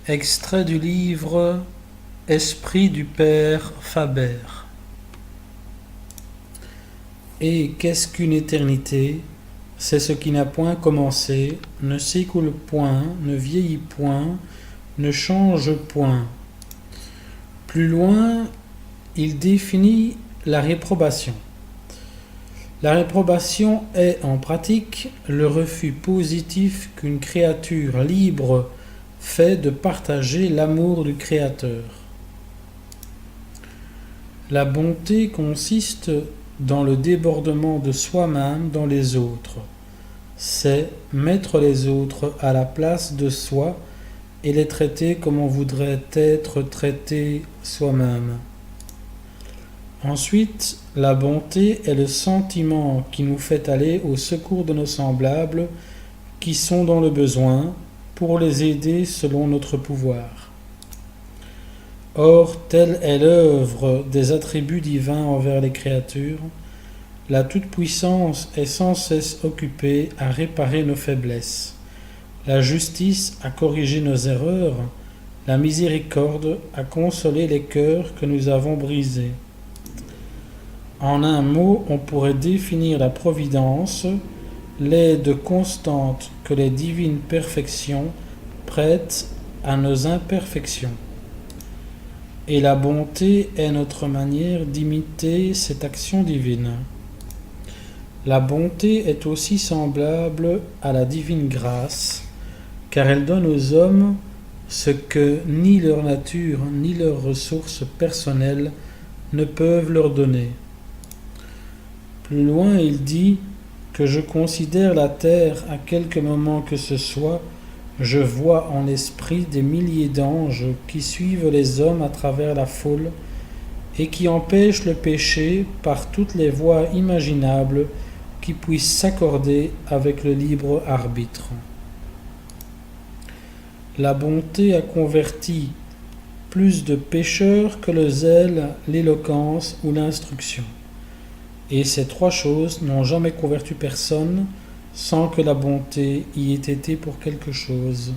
Extrait du livre Esprit du Père Faber. Et qu'est-ce qu'une éternité? C'est ce qui n'a point commencé, ne s'écoule point, ne vieillit point, ne change point. Plus loin, il définit la réprobation. La réprobation est en pratique le refus positif qu'une créature libre fait de partager l'amour du Créateur. La bonté consiste dans le débordement de soi-même dans les autres. C'est mettre les autres à la place de soi et les traiter comme on voudrait être traité soi-même. Ensuite, la bonté est le sentiment qui nous fait aller au secours de nos semblables qui sont dans le besoin pour les aider selon notre pouvoir. Or, telle est l'œuvre des attributs divins envers les créatures. La toute-puissance est sans cesse occupée à réparer nos faiblesses, la justice à corriger nos erreurs, la miséricorde à consoler les cœurs que nous avons brisés. En un mot, on pourrait définir la providence, l'aide constante que les divines perfections prêtent à nos imperfections. Et la bonté est notre manière d'imiter cette action divine. La bonté est aussi semblable à la divine grâce, car elle donne aux hommes ce que ni leur nature ni leurs ressources personnelles ne peuvent leur donner. Plus loin, il dit que je considère la terre à quelque moment que ce soit, je vois en l'esprit des milliers d'anges qui suivent les hommes à travers la foule et qui empêchent le péché par toutes les voies imaginables qui puissent s'accorder avec le libre arbitre. La bonté a converti plus de pécheurs que le zèle, l'éloquence ou l'instruction. Et ces trois choses n'ont jamais converti personne sans que la bonté y ait été pour quelque chose.